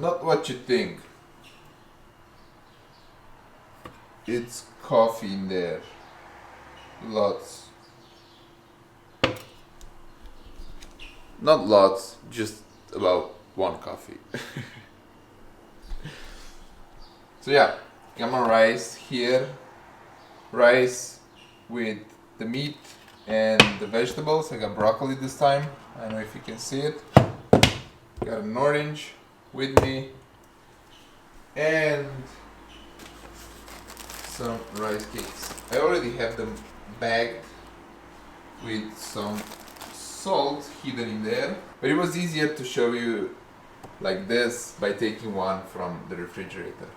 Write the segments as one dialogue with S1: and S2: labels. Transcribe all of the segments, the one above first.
S1: Not what you think. It's coffee in there. Lots. Not lots, just about one coffee. So yeah, gamma rice here. Rice with the meat and the vegetables. I got broccoli this time. I don't know if you can see it. Got an orange with me. And some rice cakes. I already have them bagged with some salt hidden in there, but it was easier to show you like this by taking one from the refrigerator.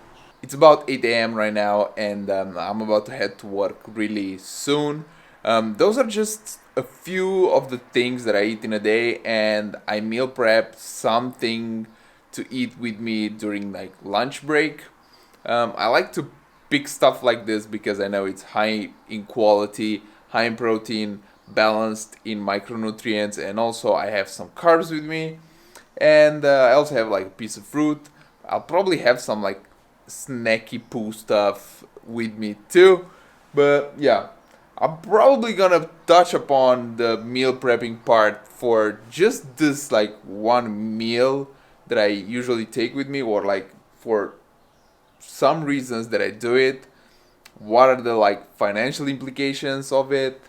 S1: It's about 8 a.m. right now, and I'm about to head to work really soon. Those are just a few of the things that I eat in a day, and I meal prep something to eat with me during like lunch break. I like to pick stuff like this because I know it's high in quality, high in protein, balanced in micronutrients, and also I have some carbs with me. And I also have like a piece of fruit. I'll probably have some like snacky poo stuff with me too. But yeah, I'm probably gonna touch upon the meal prepping part for just this like one meal that I usually take with me, or like for some reasons that I do it. What are the like financial implications of it,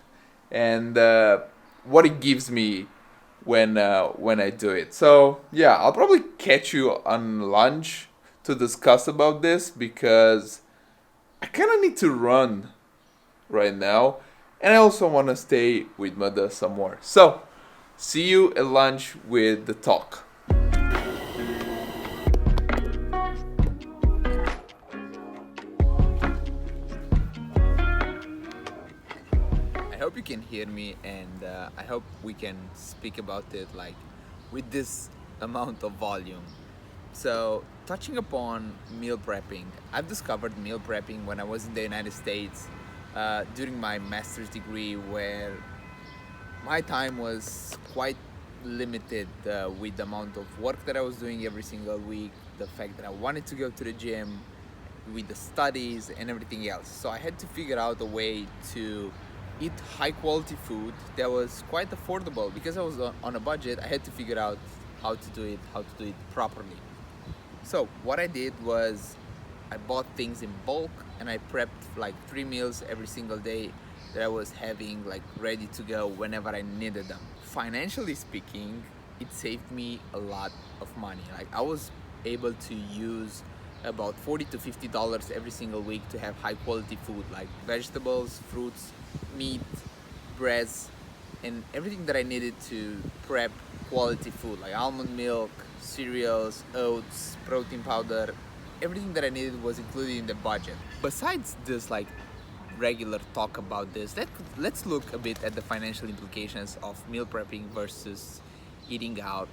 S1: and what it gives me when I do it. So yeah, I'll probably catch you on lunch to discuss about this because I kind of need to run right now, and I also want to stay with Mother some more. So see you at lunch with the talk. I hope you can hear me, and I hope we can speak about it like with this amount of volume. So, touching upon meal prepping, I've discovered meal prepping when I was in the United States during my master's degree, where my time was quite limited with the amount of work that I was doing every single week, the fact that I wanted to go to the gym, with the studies and everything else. So I had to figure out a way to eat high quality food that was quite affordable. Because I was on a budget, I had to figure out how to do it properly. So what I did was I bought things in bulk, and I prepped like 3 meals every single day that I was having like ready to go whenever I needed them. Financially speaking, it saved me a lot of money. Like I was able to use about $40 to $50 every single week to have high quality food like vegetables, fruits, meat, breads, and everything that I needed to prep quality food like almond milk, cereals, oats, protein powder. Everything that I needed was included in the budget. Besides this like regular talk about this, let's look a bit at the financial implications of meal prepping versus eating out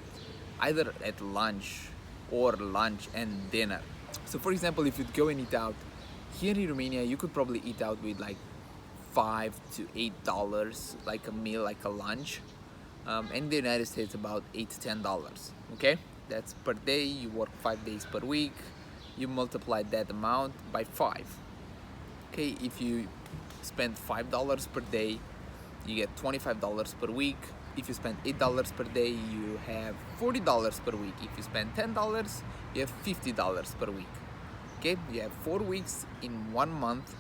S1: either at lunch or lunch and dinner. So for example, if you'd go and eat out here in Romania, you could probably eat out with like $5 to $8 like a meal, like a lunch. In the United States, about $8 to $10. Okay, that's per day. You work 5 days per week. You multiply that amount by 5. Okay, if you spend $5 per day, you get $25 per week. If you spend $8 per day, you have $40 per week. If you spend $10, you have $50 per week. Okay, you have 4 weeks in 1 month.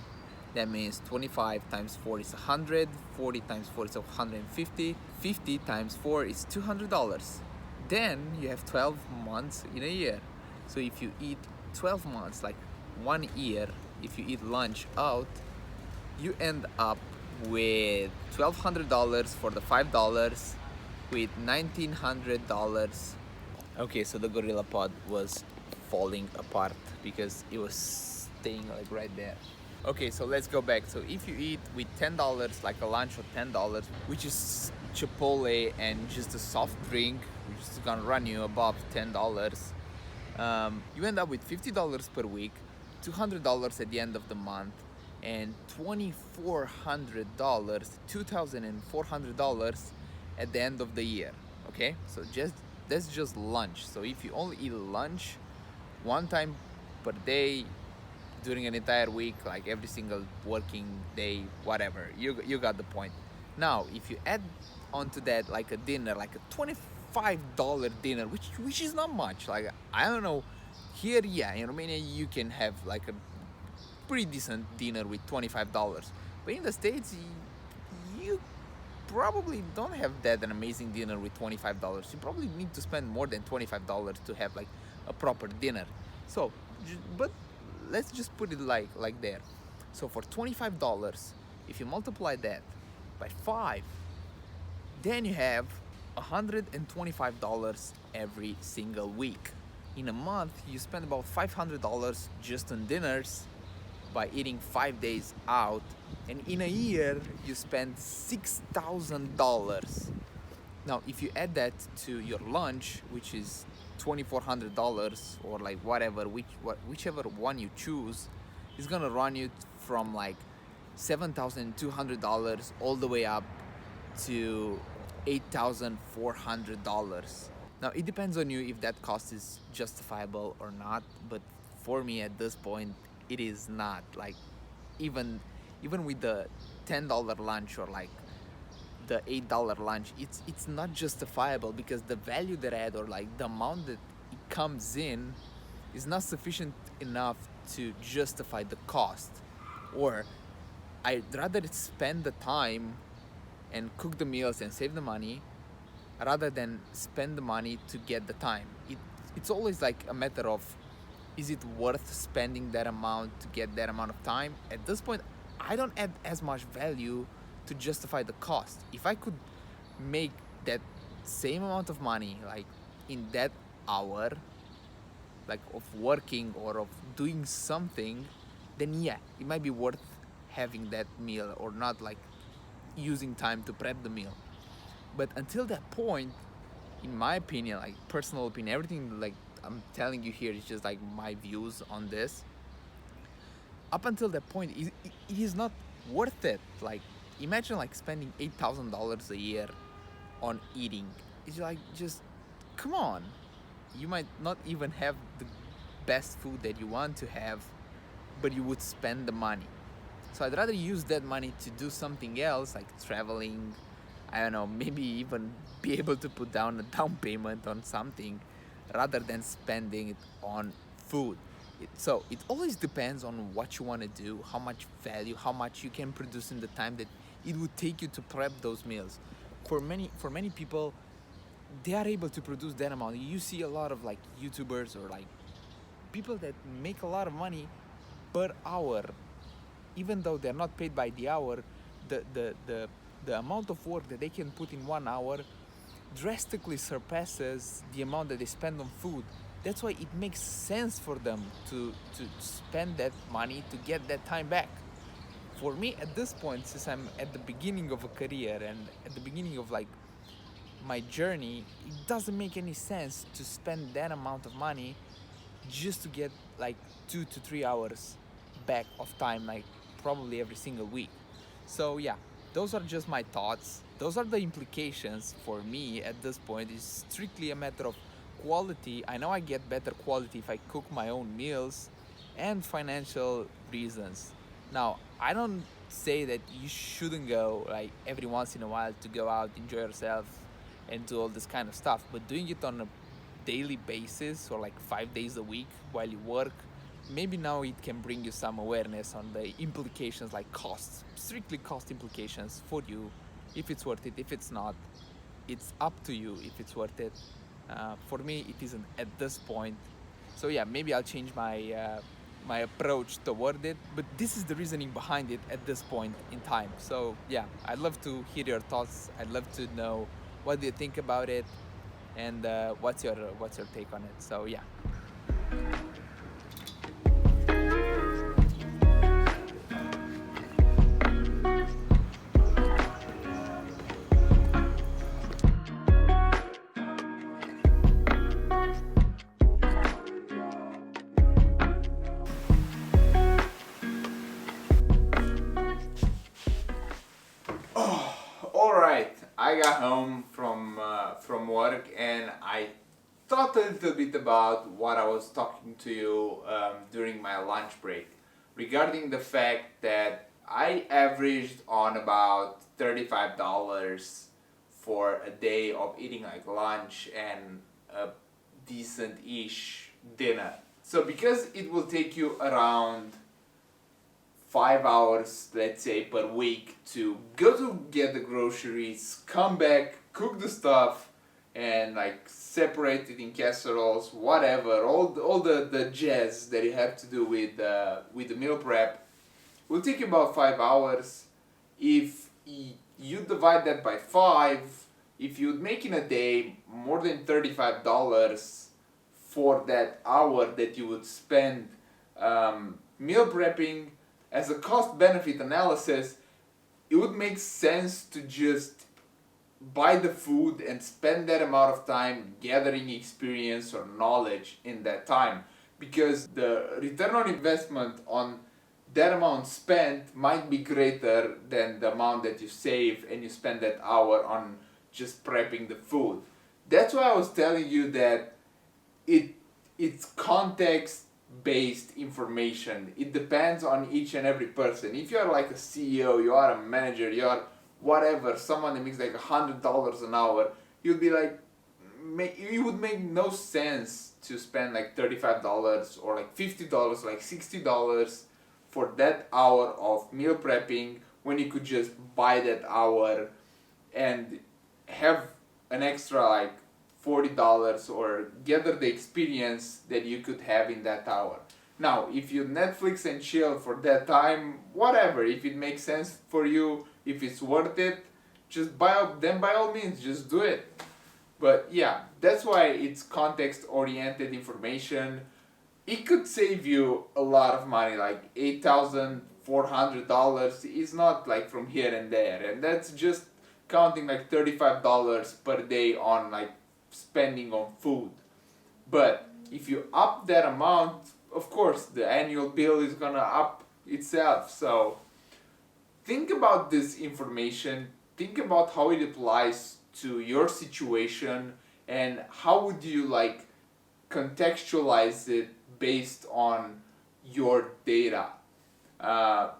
S1: That means 25 times 4 is 100, 40 times 4 is 150, 50 times 4 is $200. Then you have 12 months in a year. So if you eat 12 months, like 1 year, if you eat lunch out, you end up with $1,200 for the $5, with $1,900 Okay, so the Gorilla Pod was falling apart because it was staying like right there. Okay, so let's go back. So if you eat with $10, like a lunch of $10, which is Chipotle and just a soft drink, which is gonna run you above $10, you end up with $50 per week, $200 at the end of the month, and $2,400, $2,400 at the end of the year. Okay, so just that's just lunch. So if you only eat lunch one time per day during an entire week, like every single working day, whatever, you got the point. Now, if you add onto that like a dinner, like a $25 dinner, which is not much. Like I don't know, here, yeah, in Romania you can have like a pretty decent dinner with $25, but in the States you probably don't have that an amazing dinner with $25. You probably need to spend more than $25 to have like a proper dinner. So, but let's just put it like there. So for $25, if you multiply that by 5, then you have $125 every single week. In a month, you spend about $500 just on dinners by eating 5 days out, and in a year, you spend $6,000. Now, if you add that to your lunch, which is $2,400 or like whatever, whichever one you choose, is gonna run you from like $7,200 all the way up to $8,400. Now, it depends on you if that cost is justifiable or not, but for me at this point, it is not. Like, even even with the $10 lunch or like the $8 lunch, it's not justifiable because the value that I add or like the amount that it comes in is not sufficient enough to justify the cost. Or I'd rather spend the time and cook the meals and save the money rather than spend the money to get the time. It's always like a matter of, is it worth spending that amount to get that amount of time? At this point, I don't add as much value to justify the cost. If I could make that same amount of money, like in that hour, like of working or of doing something, then yeah, it might be worth having that meal or not like using time to prep the meal. But until that point, in my opinion, like personal opinion, everything like I'm telling you here is just like my views on this. Up until that point, it is not worth it. Like imagine like spending $8,000 a year on eating. It's like, just come on. You might not even have the best food that you want to have, but you would spend the money. So I'd rather use that money to do something else, like traveling. I don't know, maybe even be able to put down a down payment on something rather than spending it on food. So it always depends on what you want to do, how much value, how much you can produce in the time that it would take you to prep those meals. For many people, they are able to produce that amount. You see a lot of like YouTubers or like people that make a lot of money per hour, even though they're not paid by the hour. The amount of work that they can put in 1 hour drastically surpasses the amount that they spend on food. That's why it makes sense for them to spend that money to get that time back. For me at this point, since I'm at the beginning of a career and at the beginning of like my journey, it doesn't make any sense to spend that amount of money just to get like 2 to 3 hours back of time, like probably every single week. So yeah, those are just my thoughts. Those are the implications for me at this point. It's strictly a matter of quality. I know I get better quality if I cook my own meals, and financial reasons. Now, I don't say that you shouldn't go like every once in a while to go out, enjoy yourself, and do all this kind of stuff, but doing it on a daily basis or like 5 days a week while you work, maybe now it can bring you some awareness on the implications, like costs, strictly cost implications for you, if it's worth it. If it's not, it's up to you if it's worth it. For me, it isn't at this point. So yeah, maybe I'll change my approach toward it, but this is the reasoning behind it at this point in time. So yeah, I'd love to hear your thoughts. I'd love to know what do you think about it. and what's your take on it? So yeah. All right, I got home from work and I thought a little bit about what I was talking to you during my lunch break regarding the fact that I averaged on about $35 for a day of eating like lunch and a decent-ish dinner. So because it will take you around 5 hours, let's say, per week to go to get the groceries, come back, cook the stuff, and like separate it in casseroles, whatever, all the jazz that you have to do with the meal prep will take you about 5 hours. If you divide that by 5, if you'd make in a day more than $35 for that hour that you would spend meal prepping, as a cost benefit analysis, it would make sense to just buy the food and spend that amount of time gathering experience or knowledge in that time, because the return on investment on that amount spent might be greater than the amount that you save and you spend that hour on just prepping the food. That's why I was telling you that it's context based information. It depends on each and every person. If you're like a CEO, you are a manager, you are whatever, someone that makes like $100 an hour, you'd be like, it would make no sense to spend like $35 or like $50, like $60 for that hour of meal prepping when you could just buy that hour and have an extra like $40 or gather the experience that you could have in that hour. Now, if you Netflix and chill for that time, whatever, if it makes sense for you, if it's worth it, just then by all means, just do it. But yeah, that's why it's context oriented information. It could save you a lot of money, like $8,400 is not like from here and there, and that's just counting like $35 per day on like spending on food. But if you up that amount, of course the annual bill is gonna up itself. So think about this information, think about how it applies to your situation, and how would you like contextualize it based on your data. uh,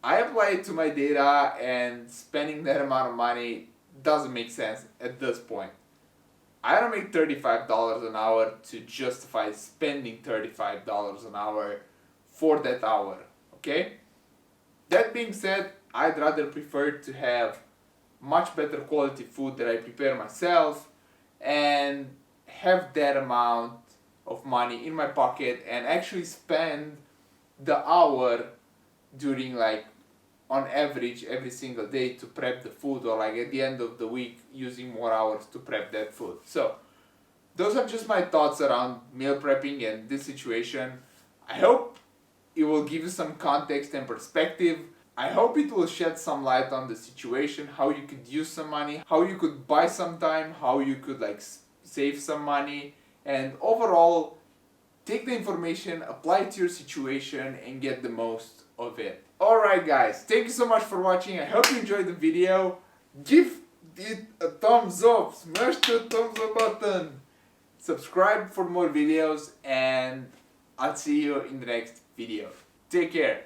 S1: I apply it to my data, and spending that amount of money doesn't make sense at this point. I don't make $35 an hour to justify spending $35 an hour for that hour, okay? That being said, I'd rather prefer to have much better quality food that I prepare myself and have that amount of money in my pocket and actually spend the hour during like on average every single day to prep the food, or like at the end of the week using more hours to prep that food. So those are just my thoughts around meal prepping and this situation. I hope it will give you some context and perspective. I hope it will shed some light on the situation, how you could use some money, how you could buy some time, how you could like save some money, and overall take the information, apply it to your situation, and get the most of it. Alright guys, thank you so much for watching. I hope you enjoyed the video. Give it a thumbs up, smash the thumbs up button, subscribe for more videos, and I'll see you in the next video. Take care.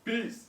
S1: Peace.